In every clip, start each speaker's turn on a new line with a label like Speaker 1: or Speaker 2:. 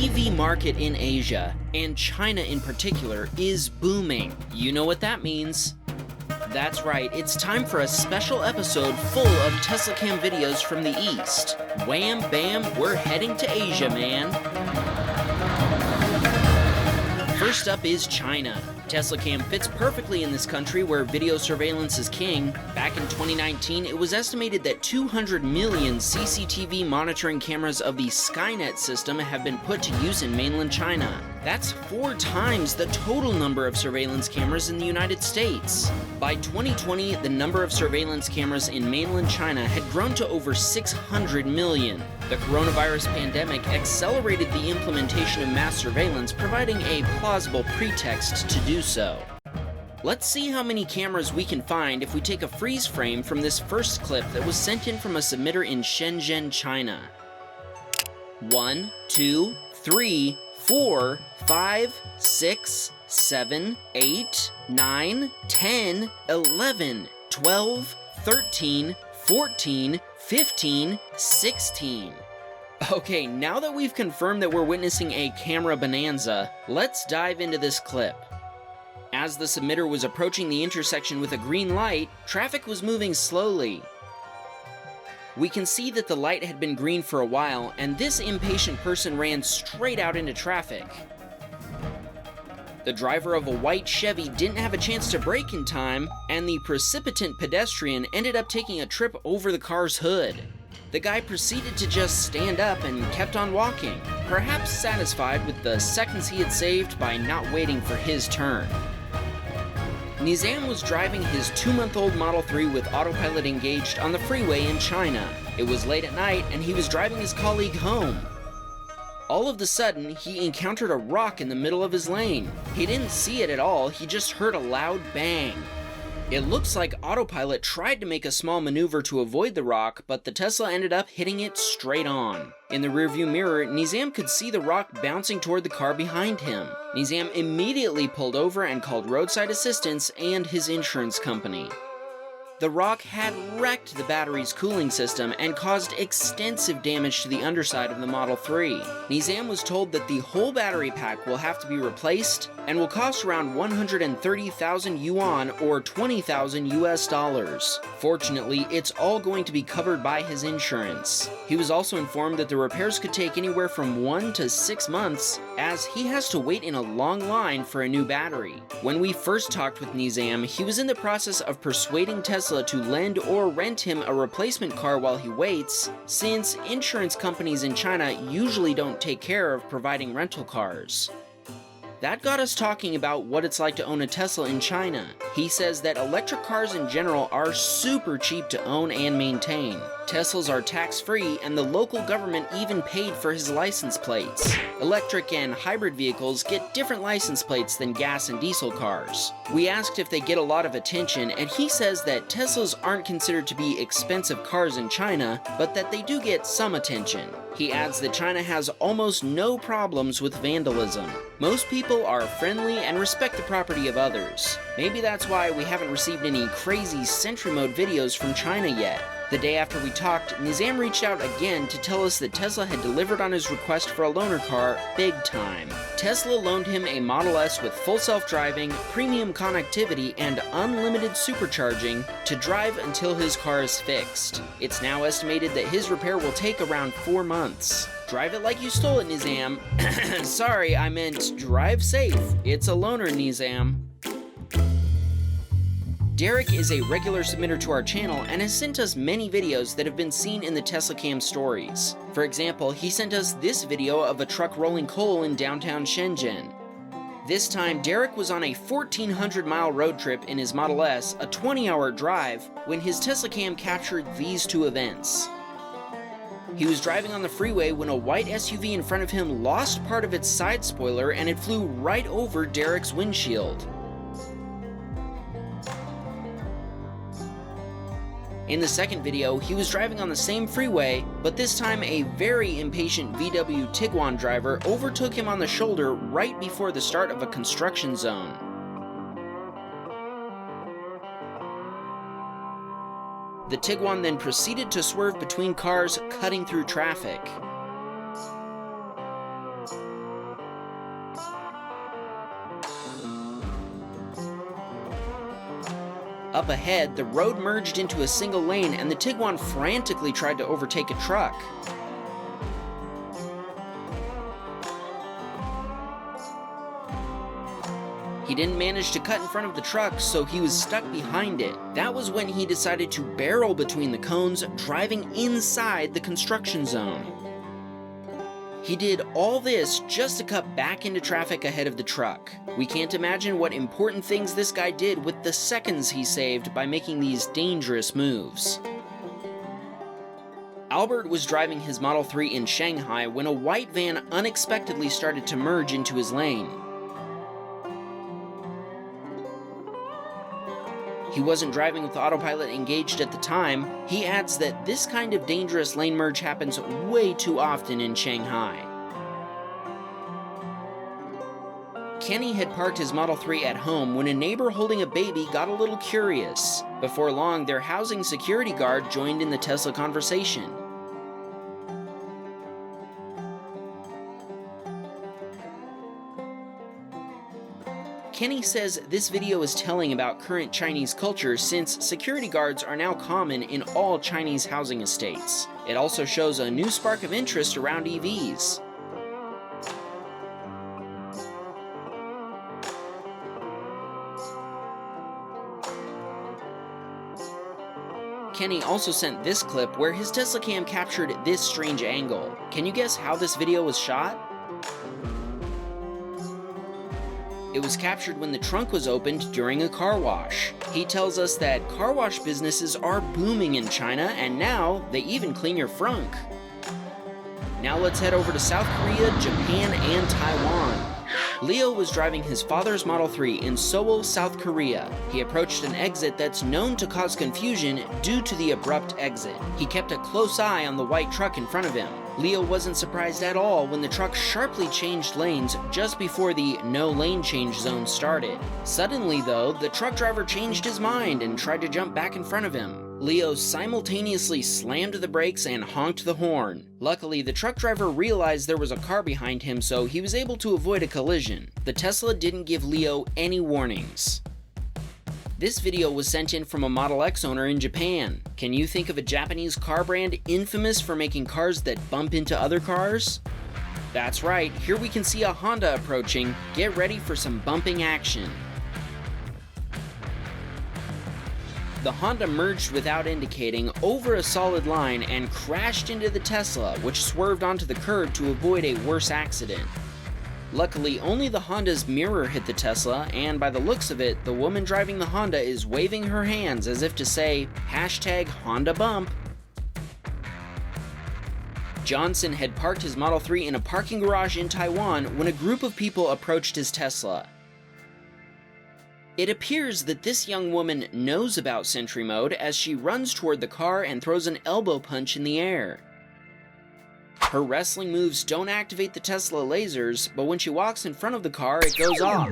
Speaker 1: EV market in Asia, and China in particular, is booming. You know what that means. That's right, it's time for a special episode full of Teslacam videos from the East. Wham Bam, we're heading to Asia, man. First up is China. Teslacam fits perfectly in this country where video surveillance is king. Back in 2019, it was estimated that 200 million CCTV monitoring cameras of the Skynet system have been put to use in mainland China. That's 4 times the total number of surveillance cameras in the United States. By 2020, the number of surveillance cameras in mainland China had grown to over 600 million. The coronavirus pandemic accelerated the implementation of mass surveillance, providing a plausible pretext to do so. Let's see how many cameras we can find if we take a freeze frame from this first clip that was sent in from a submitter in Shenzhen, China. 1, 2, 3, 4, 5, 6, 7, 8, 9, 10, 11, 12, 13, 14, 15, 16. Okay, now that we've confirmed that we're witnessing a camera bonanza, let's dive into this clip. As the submitter was approaching the intersection with a green light, traffic was moving slowly. We can see that the light had been green for a while, and this impatient person ran straight out into traffic. The driver of a white Chevy didn't have a chance to brake in time, and the precipitant pedestrian ended up taking a trip over the car's hood. The guy proceeded to just stand up and kept on walking, perhaps satisfied with the seconds he had saved by not waiting for his turn. Nizam was driving his 2-month-old Model 3 with autopilot engaged on the freeway in China. It was late at night and he was driving his colleague home. All of a sudden, he encountered a rock in the middle of his lane. He didn't see it at all, he just heard a loud bang. It looks like autopilot tried to make a small maneuver to avoid the rock, but the Tesla ended up hitting it straight on. In the rearview mirror, Nizam could see the rock bouncing toward the car behind him. Nizam immediately pulled over and called roadside assistance and his insurance company. The rock had wrecked the battery's cooling system and caused extensive damage to the underside of the Model 3. Nizam was told that the whole battery pack will have to be replaced and will cost around 130,000 yuan or 20,000 US dollars. Fortunately, it's all going to be covered by his insurance. He was also informed that the repairs could take anywhere from 1 to 6 months, as he has to wait in a long line for a new battery. When we first talked with Nizam, he was in the process of persuading Tesla to lend or rent him a replacement car while he waits, since insurance companies in China usually don't take care of providing rental cars. That got us talking about what it's like to own a Tesla in China. He says that electric cars in general are super cheap to own and maintain. Teslas are tax-free, and the local government even paid for his license plates. Electric and hybrid vehicles get different license plates than gas and diesel cars. We asked if they get a lot of attention, and he says that Teslas aren't considered to be expensive cars in China, but that they do get some attention. He adds that China has almost no problems with vandalism. Most people are friendly and respect the property of others. Maybe that's why we haven't received any crazy Sentry mode videos from China yet. The day after we talked, Nizam reached out again to tell us that Tesla had delivered on his request for a loaner car big time. Tesla loaned him a Model S with full self-driving, premium connectivity, and unlimited supercharging to drive until his car is fixed. It's now estimated that his repair will take around 4 months. Drive it like you stole it, Nizam. Sorry, I meant drive safe. It's a loaner, Nizam. Derek is a regular submitter to our channel and has sent us many videos that have been seen in the Teslacam Stories. For example, he sent us this video of a truck rolling coal in downtown Shenzhen. This time, Derek was on a 1,400-mile road trip in his Model S, a 20-hour drive, when his Teslacam captured these 2 events. He was driving on the freeway when a white SUV in front of him lost part of its side spoiler and it flew right over Derek's windshield. In the second video, he was driving on the same freeway, but this time a very impatient VW Tiguan driver overtook him on the shoulder right before the start of a construction zone. The Tiguan then proceeded to swerve between cars, cutting through traffic. Up ahead, the road merged into a single lane and the Tiguan frantically tried to overtake a truck. He didn't manage to cut in front of the truck, so he was stuck behind it. That was when he decided to barrel between the cones, driving inside the construction zone. He did all this just to cut back into traffic ahead of the truck. We can't imagine what important things this guy did with the seconds he saved by making these dangerous moves. Albert was driving his Model 3 in Shanghai when a white van unexpectedly started to merge into his lane. He wasn't driving with autopilot engaged at the time. He adds that this kind of dangerous lane merge happens way too often in Shanghai. Kenny had parked his Model 3 at home when a neighbor holding a baby got a little curious. Before long, their housing security guard joined in the Tesla conversation. Kenny says this video is telling about current Chinese culture since security guards are now common in all Chinese housing estates. It also shows a new spark of interest around EVs. Kenny also sent this clip where his Teslacam captured this strange angle. Can you guess how this video was shot? It was captured when the trunk was opened during a car wash. He tells us that car wash businesses are booming in China, and now they even clean your frunk. Now let's head over to South Korea, Japan, and Taiwan. Leo was driving his father's Model 3 in Seoul, South Korea. He approached an exit that's known to cause confusion due to the abrupt exit. He kept a close eye on the white truck in front of him. Leo wasn't surprised at all when the truck sharply changed lanes just before the no lane change zone started. Suddenly though, the truck driver changed his mind and tried to jump back in front of him. Leo simultaneously slammed the brakes and honked the horn. Luckily, the truck driver realized there was a car behind him, so he was able to avoid a collision. The Tesla didn't give Leo any warnings. This video was sent in from a Model X owner in Japan. Can you think of a Japanese car brand infamous for making cars that bump into other cars? That's right, here we can see a Honda approaching. Get ready for some bumping action. The Honda merged without indicating over a solid line and crashed into the Tesla, which swerved onto the curb to avoid a worse accident. Luckily, only the Honda's mirror hit the Tesla, and by the looks of it, the woman driving the Honda is waving her hands as if to say, #HondaBump. Johnson had parked his Model 3 in a parking garage in Taiwan when a group of people approached his Tesla. It appears that this young woman knows about Sentry mode as she runs toward the car and throws an elbow punch in the air. Her wrestling moves don't activate the Tesla lasers, but when she walks in front of the car, it goes off.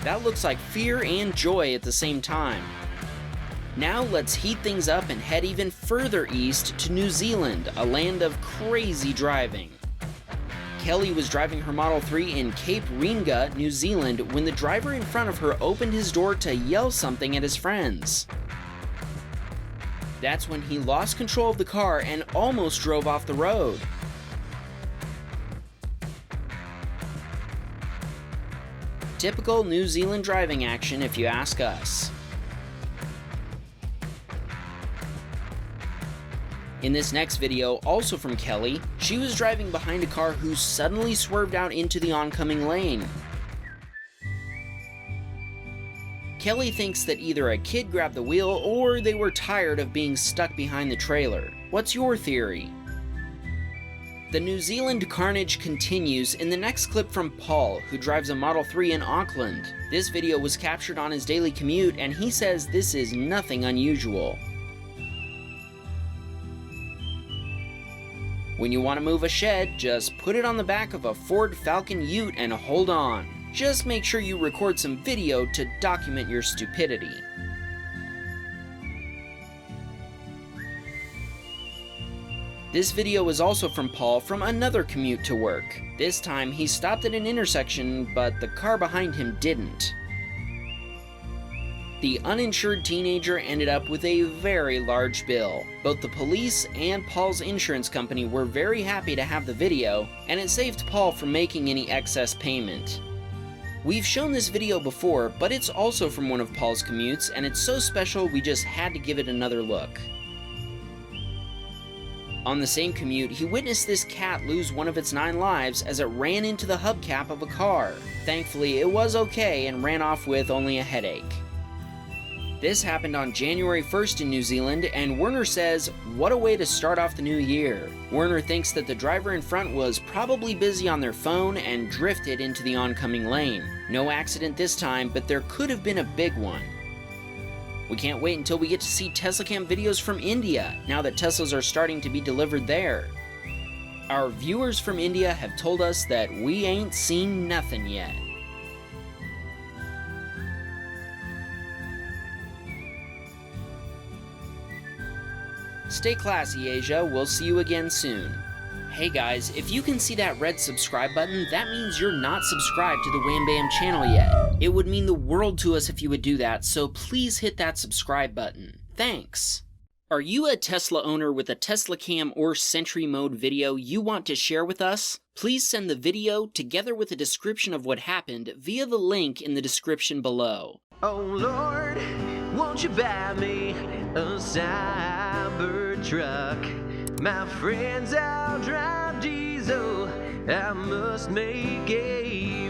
Speaker 1: That looks like fear and joy at the same time. Now let's heat things up and head even further east to New Zealand, a land of crazy driving. Kelly was driving her Model 3 in Cape Reinga, New Zealand, when the driver in front of her opened his door to yell something at his friends. That's when he lost control of the car and almost drove off the road. Typical New Zealand driving action if you ask us. In this next video, also from Kelly, she was driving behind a car who suddenly swerved out into the oncoming lane. Kelly thinks that either a kid grabbed the wheel or they were tired of being stuck behind the trailer. What's your theory? The New Zealand carnage continues in the next clip from Paul, who drives a Model 3 in Auckland. This video was captured on his daily commute, and he says this is nothing unusual. When you want to move a shed, just put it on the back of a Ford Falcon Ute and hold on. Just make sure you record some video to document your stupidity. This video was also from Paul from another commute to work. This time he stopped at an intersection, but the car behind him didn't. The uninsured teenager ended up with a very large bill. Both the police and Paul's insurance company were very happy to have the video, and it saved Paul from making any excess payment. We've shown this video before, but it's also from one of Paul's commutes, and it's so special we just had to give it another look. On the same commute, he witnessed this cat lose one of its 9 lives as it ran into the hubcap of a car. Thankfully, it was okay and ran off with only a headache. This happened on January 1st in New Zealand, and Werner says, "What a way to start off the new year." Werner thinks that the driver in front was probably busy on their phone and drifted into the oncoming lane. No accident this time, but there could have been a big one. We can't wait until we get to see Teslacam videos from India, now that Teslas are starting to be delivered there. Our viewers from India have told us that we ain't seen nothing yet. Stay classy, Asia. We'll see you again soon. Hey guys, if you can see that red subscribe button, that means you're not subscribed to the Wham Baam channel yet. It would mean the world to us if you would do that, so please hit that subscribe button. Thanks. Are you a Tesla owner with a Teslacam or Sentry mode video you want to share with us? Please send the video together with a description of what happened via the link in the description below.
Speaker 2: Oh Lord, won't you buy me a Cybertruck? My friends all drive diesel, I must make a